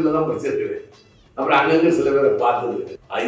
கோயில்ல தான் படிச்சிருக்கிறேன். அப்புறம் அங்கங்க சில பேரை பார்த்தது.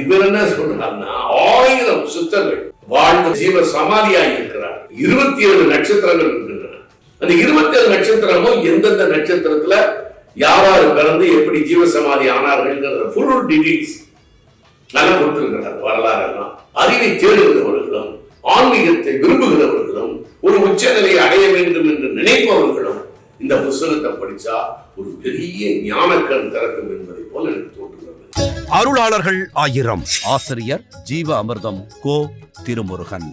இவர் என்ன சொல்றாருன்னா 1000 சித்தர்கள் வாழ்ந்த ஜீவ சமாதியாக இருக்கிறார். 27 நட்சத்திரங்கள் இருக்கின்றன. அந்த 27 நட்சத்திரமும் எந்தெந்த நட்சத்திரத்துல யாராரு பிறந்து எப்படி ஜீவ சமாதி ஆனார்கள் ஃபுல் டீடைல்ஸ் நல்லா கொடுத்திருக்கிறார். வரலாறு எல்லாம் அறிவை தேடுகிறவர்களும் ஆன்மீகத்தை விரும்புகிறவர்களும் ஒரு உச்சநிலையை அடைய வேண்டும் என்று நினைப்பவர்களும் இந்த புத்தகத்தை படிச்சா ஒரு பெரிய ஞானக்கண் திறக்கும் என்பதை போல எனக்கு தோன்றுகிறது. அருளாளர்கள் 1000. ஆசிரியர் ஜீவ அமிர்தம் கோ திருமுருகன்.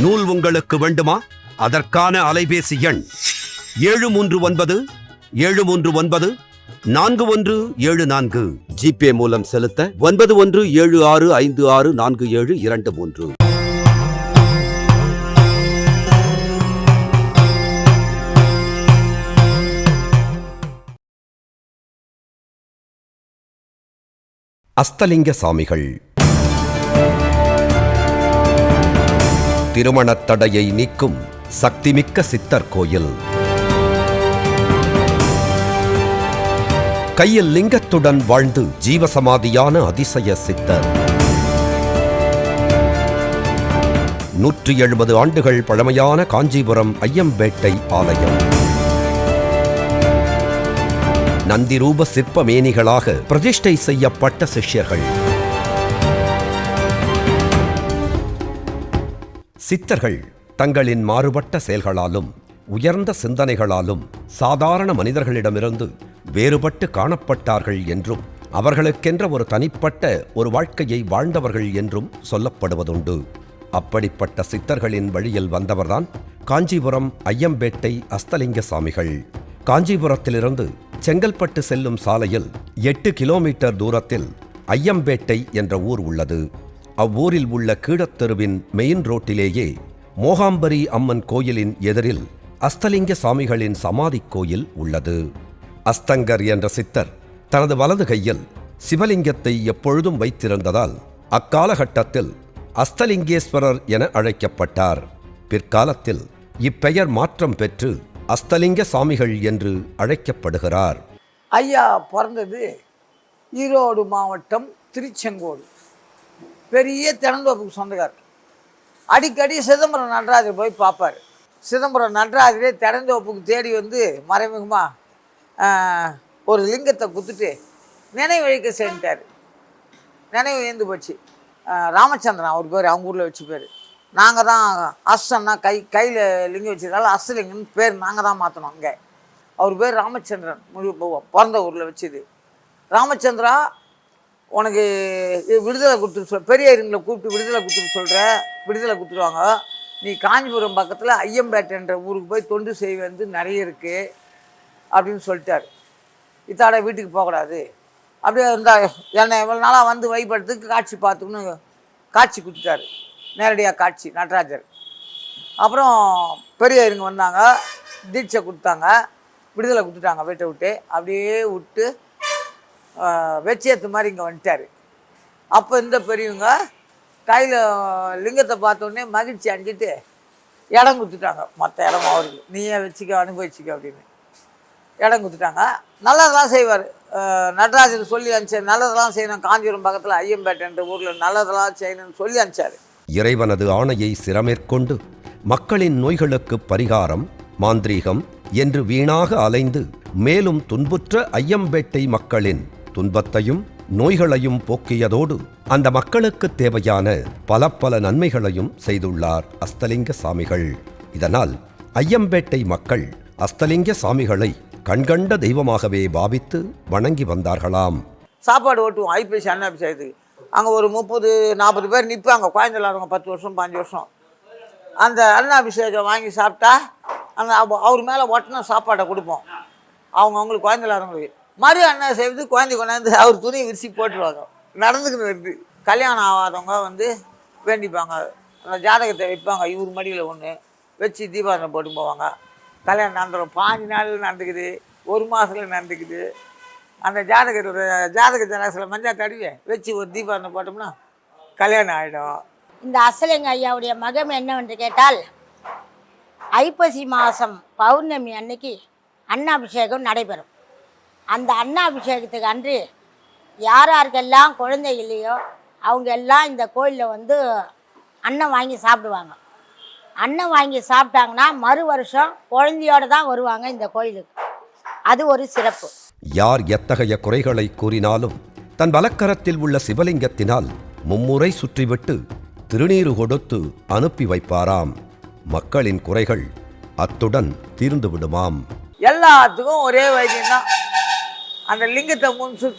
நூல் உங்களுக்கு வேண்டுமா? அதற்கான அலைபேசி எண் 739 739 4174. ஜிபே மூலம் செலுத்த 9176564723. அஸ்தலிங்க சாமிகள். திருமணத் தடையை நீக்கும் சக்திமிக்க சித்தர் கோயில். கையில் லிங்கத்துடன் வாழ்ந்து ஜீவசமாதியான அதிசய சித்தர். 170 ஆண்டுகள் பழமையான காஞ்சிபுரம் ஐயம்பேட்டை ஆலயம். நந்திரூப சிற்பமேனிகளாக பிரதிஷ்டை செய்யப்பட்ட சிஷ்யர்கள். சித்தர்கள் தங்களின் மாறுபட்ட செயல்களாலும் உயர்ந்த சிந்தனைகளாலும் சாதாரண மனிதர்களிடமிருந்து வேறுபட்டு காணப்பட்டார்கள் என்றும் அவர்களுக்கென்ற ஒரு தனிப்பட்ட ஒரு வாழ்க்கையை வாழ்ந்தவர்கள் என்றும் சொல்லப்படுவதுண்டு. அப்படிப்பட்ட சித்தர்களின் வழியில் வந்தவர்தான் காஞ்சிபுரம் ஐயம்பேட்டை அஸ்தலிங்க சாமிகள். காஞ்சிபுரத்திலிருந்து செங்கல்பட்டு செல்லும் சாலையில் 8 கிலோமீட்டர் தூரத்தில் ஐயம்பேட்டை என்ற ஊர் உள்ளது. அவ்வூரில் உள்ள கீழத்தெருவின் மெயின் ரோட்டிலேயே மோகாம்பரி அம்மன் கோயிலின் எதிரில் அஸ்தலிங்க சாமிகளின் சமாதி கோயில் உள்ளது. அஸ்தங்கர் என்ற சித்தர் தனது வலது கையில் சிவலிங்கத்தை எப்பொழுதும் வைத்திருந்ததால் அக்காலகட்டத்தில் அஸ்தலிங்கேஸ்வரர் என அழைக்கப்பட்டார். பிற்காலத்தில் இப்பெயர் மாற்றம் பெற்று அஸ்தலிங்க சாமிகள் என்று அழைக்கப்படுகிறார். ஐயா பிறந்தது ஈரோடு மாவட்டம் திருச்செங்கோடு. பெரிய திறந்தோப்புக்கு சொந்தக்காரர். அடிக்கடி சிதம்பரம் நடராஜர் போய் பார்ப்பார். சிதம்பரம் நடராஜரே திறந்தோப்புக்கு தேடி வந்து மறைமுகமாக ஒரு லிங்கத்தை குத்துட்டு நினைவழிக்க செஞ்சிட்டார். நினைவு ஏந்து போச்சு. ராமச்சந்திரன் அவர் பேர், அவங்க ஊரில் வச்சு பேர். நாங்கள் தான் அஸ்தன்னா கையில் லிங்கம் வச்சுருந்தாலும் அஸ்தலிங்கன்னு பேர் நாங்கள் தான் மாற்றணும். அங்கே அவர் பேர் ராமச்சந்திரன். பிறந்த ஊரில் வச்சுது. ராமச்சந்திரா உனக்கு விடுதலை கொடுத்துட்டு பெரிய இருங்களை கூப்பிட்டு விடுதலை கொடுத்துட்டு சொல்கிற, விடுதலை கொடுத்துருவாங்க. நீ காஞ்சிபுரம் பக்கத்தில் ஐயம்பேட்டைன்ற ஊருக்கு போய் தொண்டு செய்வது நிறைய இருக்குது அப்படின்னு சொல்லிட்டார். இத்தாட வீட்டுக்கு போகக்கூடாது அப்படியே இருந்தால் என்னை இவ்வளோ நாளாக வந்து வழிபடுறதுக்கு காட்சி பார்த்துக்கணும் காட்சி கொடுத்துட்டார். நேரடியாக காட்சி நடராஜர். அப்புறம் பெரிய இருங்க வந்தாங்க, தீட்சை கொடுத்தாங்க, விடுதலை கொடுத்துட்டாங்க வீட்டை விட்டு. அப்படியே விட்டு வெச்சேத்து மாதிரி இங்கே வந்துட்டார். அப்போ இந்த பெரியவங்க கையில் லிங்கத்தை பார்த்தோன்னே மகிழ்ச்சி அணிஞ்சிட்டு இடம் கொடுத்துட்டாங்க. மற்ற இடம் அவருக்கு நீயே வச்சுக்க அனுபவிச்சிக்க அப்படின்னு இடம் கொடுத்துட்டாங்க. நல்லதெல்லாம் செய்வார் நடராஜர். சொல்லி அனுப்பிச்சார் நல்லதெல்லாம் செய்யணும். காஞ்சிபுரம் பக்கத்தில் ஐயம்பேட்டைன்ற ஊரில் நல்லதெல்லாம் செய்யணும்னு சொல்லி அனுப்பிச்சார். இறைவனது ஆணையை சிரமேற்கொண்டு மக்களின் நோய்களுக்கு பரிகாரம், மாந்திரீகம் என்று வீணாக அலைந்து மேலும் துன்புற்ற ஐயம்பேட்டை மக்களின் துன்பத்தையும் நோய்களையும் போக்கியதோடு அந்த மக்களுக்கு தேவையான பல பல நன்மைகளையும் செய்துள்ளார் அஸ்தலிங்க சாமிகள். இதனால் ஐயம்பேட்டை மக்கள் அஸ்தலிங்க சாமிகளை கண்கண்ட தெய்வமாகவே பாவித்து வணங்கி வந்தார்களாம். சாப்பாடு ஓட்டுவோம் ஐபிஎஸ் அண்ணாபிஷேகத்துக்கு. அங்கே ஒரு 30-40 பேர் நிற்பாங்க. குழந்தை இல்லாதவங்க 10 வருஷம் 5 வருஷம். அந்த அண்ணாபிஷேகம் வாங்கி சாப்பிட்டா அந்த அவர் மேலே ஒட்டின சாப்பாடை கொடுப்போம். அவங்களுக்கு குழந்தை இல்லாதவங்களுக்கு மறு அண்ணா செய்வது குழந்தை கொண்டாந்து அவர் துணியை விரிசி போட்டுருவாங்க. நடந்துக்கின்னு வருது. கல்யாணம் ஆகாதவங்க வந்து வேண்டிப்பாங்க. அந்த ஜாதகத்தை வைப்பாங்க. இவர் மடியில் ஒன்று வச்சு தீபாவளி போட்டு போவாங்க. கல்யாணம் நடந்துடும். 5 நாள் நடந்துக்குது, 1 மாதத்தில் நடந்துக்குது. அந்த ஜாதக ஜனாசில் மஞ்சள் தடவி வச்சு ஒரு தீபாவளி போட்டோம்னா கல்யாணம் ஆகிடும். இந்த அஸ்தலிங்க ஐயாவுடைய மகம் என்னவென்று கேட்டால், ஐப்பசி மாதம் பௌர்ணமி அன்னைக்கு அன்னாபிஷேகம் நடைபெறும். அந்த அன்னாபிஷேகத்துக்கு அன்று யார் யாருக்கெல்லாம் குழந்தை இல்லையோ அவங்க எல்லாம் இந்த கோயிலில் வந்து அன்னம் வாங்கி சாப்பிடுவாங்க. அன்னம் வாங்கி சாப்பிட்டாங்கன்னா மறு வருஷம் குழந்தையோடு தான் வருவாங்க இந்த கோயிலுக்கு. அது ஒரு சிறப்பு. யார் எத்தகைய குறைகளை கூறினாலும் தன் வலக்கரத்தில் உள்ள சிவலிங்கத்தினால் மும்முறை சுற்றிவிட்டு திருநீறு கொடுத்து அனுப்பி வைப்பாராம். மக்களின் குறைகள் அத்துடன் தீர்ந்து விடுமாம். எல்லாத்துக்கும் ஒரே வைத்தியம் தான். அந்த லிங்கத்தை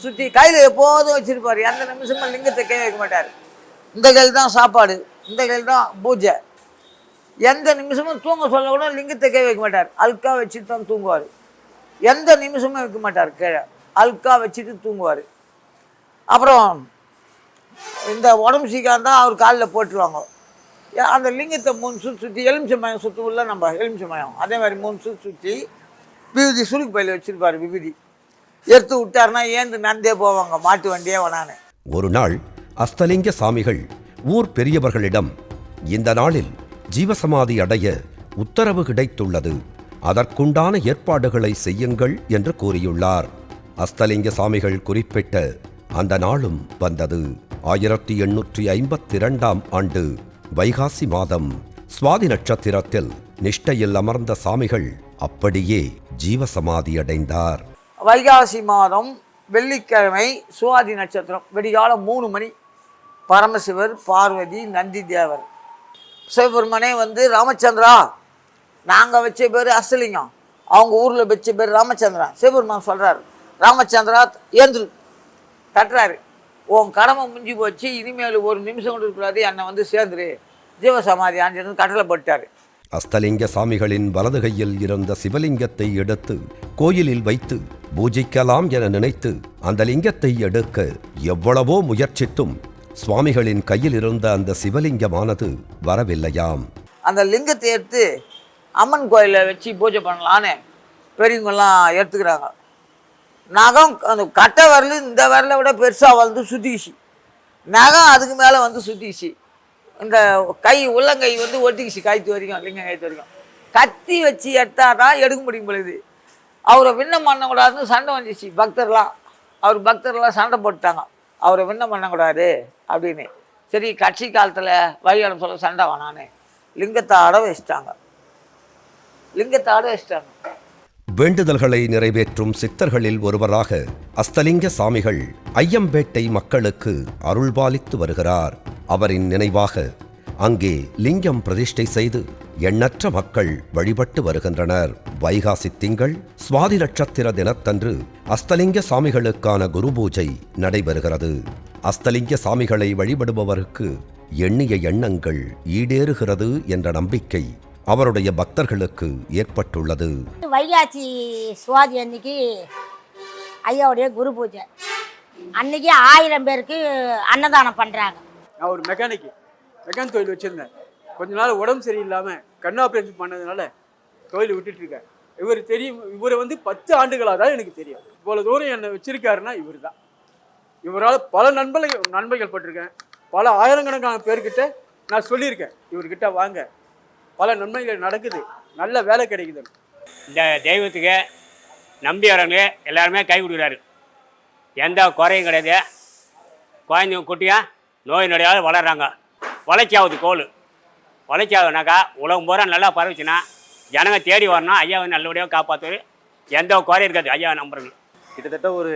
சுற்றி கையில் எப்போதும் வச்சிருப்பார். எந்த நிமிஷமும் லிங்கத்தை கை வைக்க மாட்டார். இந்த கையில் தான் சாப்பாடு, இந்த கையில் தான் பூஜை. எந்த நிமிஷமும் தூங்க சொல்ல கூட லிங்கத்தை கை வைக்க மாட்டார். அல்கா வச்சுட்டு தான் தூங்குவார். எந்த நிமிஷமும் வைக்க மாட்டார் கீழே, அல்கா வச்சுட்டு தூங்குவார். அப்புறம் இந்த உடம்பு சீக்கிரம் தான் அவர் காலில் போட்டுருவாங்க. அந்த லிங்கத்தை 3 சுற்றி எலுமிச்சை மயம் சுற்றுக்குள்ள நம்ம எலுமிச்சை மயம் அதே மாதிரி 3 சுற்றி விபூதி சுருக்கு பையில் வச்சுருப்பார். விபூதி எடுத்து விட்டார்னா ஏந்து நந்தே போவாங்க, மாட்டு வண்டியே வேணான்னு. ஒரு நாள் அஸ்தலிங்க சாமிகள் ஊர் பெரியவர்களிடம் இந்த நாளில் ஜீவசமாதி அடைய உத்தரவு கிடைத்துள்ளது, அதற்குண்டான ஏற்பாடுகளை செய்யுங்கள் என்று கூறியுள்ளார். அஸ்தலிங்க சாமிகள் குறிப்பிட்ட அந்த நாளும் வந்தது. 1852ஆம் ஆண்டு வைகாசி மாதம் சுவாதி நட்சத்திரத்தில் நிஷ்டையில் அமர்ந்த சாமிகள் அப்படியே ஜீவசமாதி அடைந்தார். வைகாசி மாதம் வெள்ளிக்கிழமை சுவாதி நட்சத்திரம் விடிகாலம் 3 மணி. பரமசிவர், பார்வதி, நந்தி தேவர், சிவபெருமனே வந்து ராமச்சந்திரா, நாங்கள் வச்ச பேர் அஸ்தலிங்கம், அவங்க ஊரில் வச்ச பேர் ராமச்சந்திரா. சிவபெருமான் சொல்கிறார், ராமச்சந்திரா ஏந்திரு தட்டுறாரு, உன் கடமை முடிஞ்சு போச்சு, இனிமேல் ஒரு நிமிஷம் கூட இருக்கக்கூடாது, என்னை வந்து சேர்ந்துரு, ஜீவசமாதி ஆஞ்சு கட்டளை போட்டார். அஸ்தலிங்க சாமிகளின் வலது கையில் இருந்த சிவலிங்கத்தை எடுத்து கோயிலில் வைத்து பூஜிக்கலாம் என நினைத்து அந்த லிங்கத்தை எடுக்க எவ்வளவோ முயற்சித்தும் சுவாமிகளின் கையில் இருந்த அந்த சிவலிங்கமானது வரவில்லையாம். அந்த லிங்கத்தை எடுத்து அம்மன் கோயிலில் வச்சு பூஜை பண்ணலான்னு பெரியவங்கெல்லாம் எடுத்துக்கிறாங்க. நகம் அந்த கட்டை வரல இந்த வரலை விட பெருசாக வந்து சுற்றிக்கிச்சு, நகம் அதுக்கு மேலே வந்து சுற்றிக்கிச்சு, இந்த கை உள்ளங்கை வந்து ஒட்டிக்கிச்சு கைத்து வரைக்கும், லிங்கம் கைத்து வரைக்கும். கத்தி வச்சு எடுத்தால் தான் எடுக்க முடியும் பொழுது. அவரை விண்ணம் பண்ணக்கூடாதுன்னு சண்டை வந்துச்சு பக்தர்லாம். பக்தர்லாம் சண்டை போட்டுட்டாங்க, அவரை விண்ணம் பண்ணக்கூடாது அப்படின்னு. சரி, கட்சி காலத்தில் வழியாளம் சொல்ல சண்டை வேணான்னு லிங்கத்தை ஆட வச்சிட்டாங்க. வேண்டுதல்களை நிறைவேற்றும் சித்தர்களில் ஒருவராக அஸ்தலிங்க சாமிகள் ஐயம்பேட்டை மக்களுக்கு அருள்பாலித்து வருகிறார். அவரின் நினைவாக அங்கே லிங்கம் பிரதிஷ்டை செய்து எண்ணற்ற மக்கள் வழிபட்டு வருகின்றனர். வைகாசி திங்கள் சுவாதி நட்சத்திர தினத்தன்று அஸ்தலிங்க சாமிகளுக்கான குரு பூஜை நடைபெறுகிறது. அஸ்தலிங்க சாமிகளை வழிபடுபவருக்கு எண்ணிய எண்ணங்கள் ஈடேறுகிறது என்ற நம்பிக்கை அவருடைய பக்தர்களுக்கு ஏற்பட்டுள்ளது. வைகாசி சுவாதி அன்னைக்கு ஐயாவுடைய குரு பூஜை அன்னைக்கு 1000 பேருக்கு அன்னதானம் பண்ணுறாங்க. நான் ஒரு மெக்கானிக் தொழில் வச்சுருந்தேன். கொஞ்ச நாள் உடம்பு சரியில்லாமல் கண் ஆப்ரேஷன் பண்ணதுனால தொழில் விட்டுட்டுருக்கேன். இவர் தெரியும், இவரை வந்து 10 ஆண்டுகளாக தான் எனக்கு தெரியும். இவ்வளோ தூரம் என்னை வச்சிருக்காருன்னா இவர் தான். இவரால் பல நன்மைகள் பட்டிருக்கேன். பல ஆயிரக்கணக்கான பேர்கிட்ட நான் சொல்லியிருக்கேன், இவர்கிட்ட வாங்க, பல நன்மைகள் நடக்குது, நல்ல வேலை கிடைக்குது. இந்த தெய்வத்துக்கு நம்பி வரவங்க எல்லாருமே கை கொடுக்குறாரு. எந்த குறையும் கிடையாது. குழந்தைங்க குட்டியாக நோய் நொடியாவது வளர்கிறாங்க. வளர்ச்சி ஆகுது. கோல் வளர்ச்சி ஆகுதுனாக்கா உலகம் பூரா நல்லா பரவிச்சுன்னா ஜனங்க தேடி வரணும். ஐயாவை நல்லபடியாக காப்பாற்றுவார். எந்த குறையும் இருக்காது ஐயாவை நம்புறது. கிட்டத்தட்ட ஒரு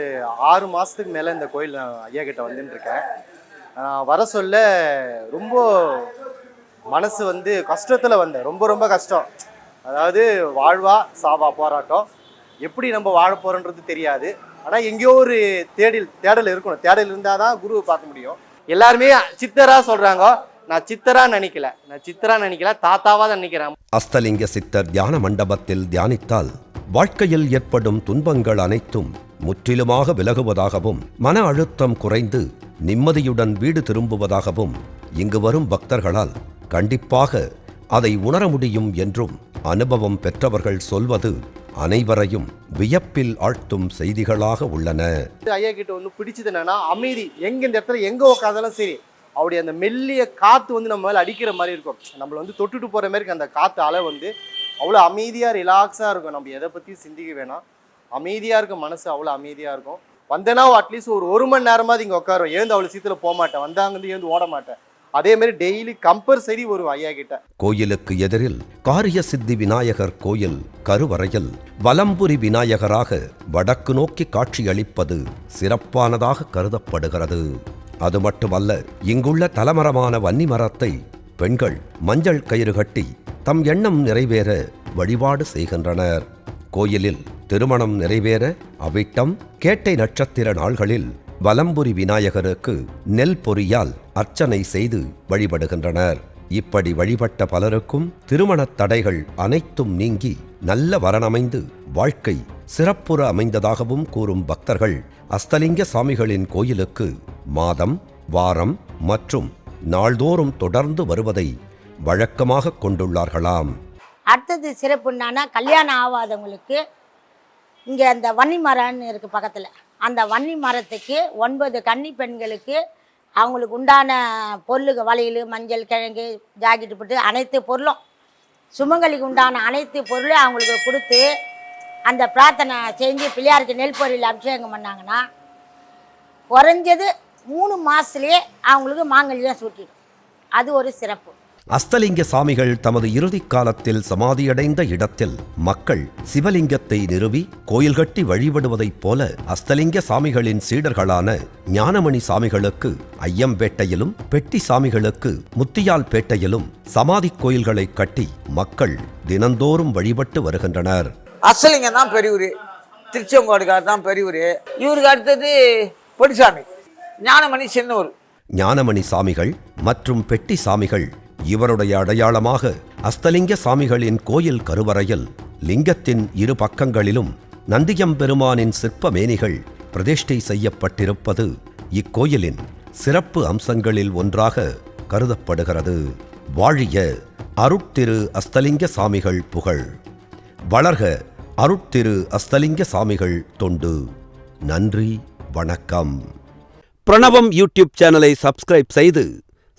6 மாதத்துக்கு மேலே இந்த கோயில் ஐயா கிட்ட வந்துட்டுருக்கேன். வர சொல்ல ரொம்ப மனசு வந்து கஷ்டத்தில் வந்தேன். ரொம்ப கஷ்டம். அதாவது வாழ்வா சாவா போராட்டம். எப்படி நம்ம வாழ போகிறோன்றது தெரியாது. ஆனால் எங்கேயோ ஒரு தேடல் இருக்கணும். தேடல் இருந்தால் தான் குருவை பார்க்க முடியும். எல்லாருமே சித்தராக சொல்கிறாங்க. நான் சித்தராக நினைக்கல, தாத்தாவாக தான் நினைக்கிறேன். அஸ்தலிங்க சித்தர் தியான மண்டபத்தில் தியானித்தால் வாழ்க்கையில் ஏற்படும் துன்பங்கள் அனைத்தும் முற்றிலுமாக விலகுவதாகவும் மன அழுத்தம் குறைந்து நிம்மதியுடன் வீடு திரும்புவதாகவும் இங்கு வரும் பக்தர்களால் கண்டிப்பாக அதை உணர முடியும் என்றும் அனுபவம் பெற்றவர்கள் சொல்வது அனைவரையும் வியப்பில் ஆழ்த்தும் செய்திகளாக உள்ளன. ஐயா கிட்ட ஒன்று பிடிச்சது என்னன்னா அமைதி. இந்த இடத்துல எங்கே உட்காந்தாலும் சரி, அவருடைய அந்த மெல்லிய காற்று வந்து நம்ம மேலே அடிக்கிற மாதிரி இருக்கும். நம்மளை வந்து தொட்டுட்டு போகிற மாதிரி அந்த காற்று அலை வந்து அவ்வளோ அமைதியாக ரிலாக்ஸாக இருக்கும். நம்ம எதை பற்றியும் சிந்திக்க வேணாம். அமைதியாக இருக்கும், மனசு அவ்வளோ அமைதியாக இருக்கும். வந்தேன்னா அட்லீஸ்ட் ஒரு மணி நேரமாவது இங்கே உட்காரும். எழுந்து அவ்வளோ சீக்கிரம் போக மாட்டேன், வந்தாங்கன்னு எழுந்து ஓட மாட்டேன். அதே மாதிரி டெய்லி கம்பல்சரி ஒரு ஐயா கிட்ட. கோயிலுக்கு எதிரில் காரிய சித்தி விநாயகர் கோயில் கருவறையில் வலம்புரி விநாயகராக வடக்கு நோக்கி காட்சியளிப்பது சிறப்பானதாக கருதப்படுகிறது. அது மட்டுமல்ல, இங்குள்ள தலமரமான வன்னி மரத்தை பெண்கள் மஞ்சள் கயிறு கட்டி தம் எண்ணம் நிறைவேற வழிபாடு செய்கின்றனர். கோயிலில் திருமணம் நிறைவேற அவிட்டம் கேட்டை நட்சத்திர நாள்களில் வலம்புரி விநாயகருக்கு நெல் பொரியால் அர்ச்சனை செய்து வழிபடுகின்றனர். இப்படி வழிபட்ட பலருக்கும் திருமணத் தடைகள் அனைத்தும் நீங்கி நல்ல வரனமைந்து வாழ்க்கை சிறப்புற அமைந்ததாகவும் கூறும் பக்தர்கள் அஸ்தலிங்க சாமிகளின் கோயிலுக்கு மாதம், வாரம் மற்றும் நாள்தோறும் தொடர்ந்து வருவதை வழக்கமாக கொண்டுள்ளார்களாம். அடுத்தது சிறப்புன்னா, கல்யாணம் ஆகாதவங்களுக்கு இங்கே அந்த வன்னி மரம்னு இருக்குது பக்கத்தில், அந்த வன்னி மரத்துக்கு 9 கன்னி பெண்களுக்கு அவங்களுக்கு உண்டான பொருளுக்கு வளையல், மஞ்சள், கிழங்கு, ஜாக்கெட்டு போட்டு அனைத்து பொருளும், சுமங்கலிக்கு உண்டான அனைத்து பொருளையும் அவங்களுக்கு கொடுத்து அந்த பிரார்த்தனை செஞ்சு பிள்ளையாருக்கு நெல் பொரியல் அபிஷேகம் பண்ணாங்கன்னா குறைஞ்சது 3 மாதத்துலேயே அவங்களுக்கு மாங்கல்யம் சூட்டிடும். அது ஒரு சிறப்பு. அஸ்தலிங்க சாமிகள் தமது இறுதிக் காலத்தில் சமாதியடைந்த இடத்தில் மக்கள் சிவலிங்கத்தை நிறுவி கோயில் கட்டி வழிபடுவதைப் போல அஸ்தலிங்க சாமிகளின் சீடர்களான ஞானமணி சாமிகளுக்கு ஐயம்பேட்டையிலும், பெட்டி சாமிகளுக்கு முத்தியால்பேட்டையிலும் சமாதி கோயில்களை கட்டி மக்கள் தினந்தோறும் வழிபட்டு வருகின்றனர். அஸ்தலிங்கம் தான் பெரியவர், திருச்செங்கோடுக்கார் தான் பெரியவர். இவருக்கு அடுத்தது பொடிசாமி, ஞானமணி சின்னவர். ஞானமணி சாமிகள் மற்றும் பெட்டி சாமிகள் இவருடைய அடையாளமாக அஸ்தலிங்க சாமிகளின் கோயில் கருவறையில் லிங்கத்தின் இரு பக்கங்களிலும் நந்தியம்பெருமானின் சிற்பமேனிகள் பிரதிஷ்டை செய்யப்பட்டிருப்பது இக்கோயிலின் சிறப்பு அம்சங்களில் ஒன்றாக கருதப்படுகிறது. வாழிய அருட்திரு அஸ்தலிங்க சாமிகள் புகழ், வளர்க அருட்திரு அஸ்தலிங்க சாமிகள் தொண்டு. நன்றி, வணக்கம். பிரணவம் யூடியூப் சேனலை சப்ஸ்கிரைப் செய்து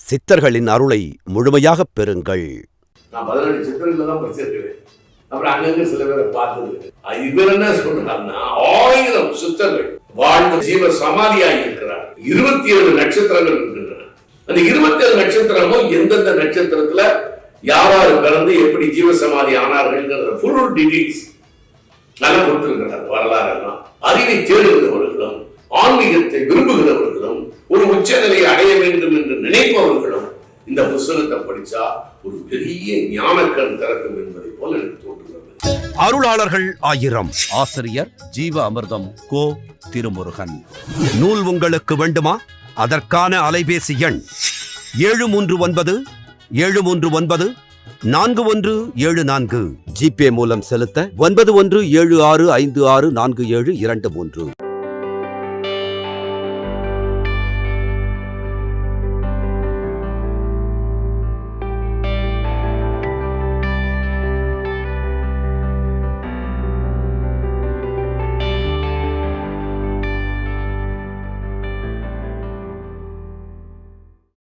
சித்தர்களின் அருளை முழுமையாக பெறுங்கள். நான் 17 சித்தர்கள் தான் படிச்சிருக்கிறேன். அப்புறம் அங்கங்க சில பேரை பார்த்தது. இவர் என்ன சொல்றாருன்னா, 1000 சித்தர்கள் வாழ்ந்த ஜீவ சமாதியாக இருக்கிறார். 27 நட்சத்திரங்கள் இருக்கின்றன. அந்த 27 நட்சத்திரமும் எந்தெந்த நட்சத்திரத்துல யாராரு பிறந்து எப்படி ஜீவ சமாதி ஆனார்கள் ஃபுல் டீடைல்ஸ் நல்லா கொடுத்திருக்கிறார். வரலாறு எல்லாம் அறிவை தேடுகிறவர்களும், ஆன்மீகத்தை விரும்புகிறவர்களும், ஒரு உச்சநிலையை அடைய வேண்டும் என்று நினைப்பவர்களும் இந்த புத்தகத்தை படிச்சா ஒரு பெரிய ஞானக்கண் திறக்கும் என்பதை போல எனக்கு தோன்றுகிறது. அருளாளர்கள் 1000. ஆசிரியர் ஜீவ அமிர்தம் கோ. திருமுருகன். நூல் உங்களுக்கு வேண்டுமா? அதற்கான அலைபேசி எண் 739 739 4174. ஜிபே மூலம் செலுத்த 9176564723.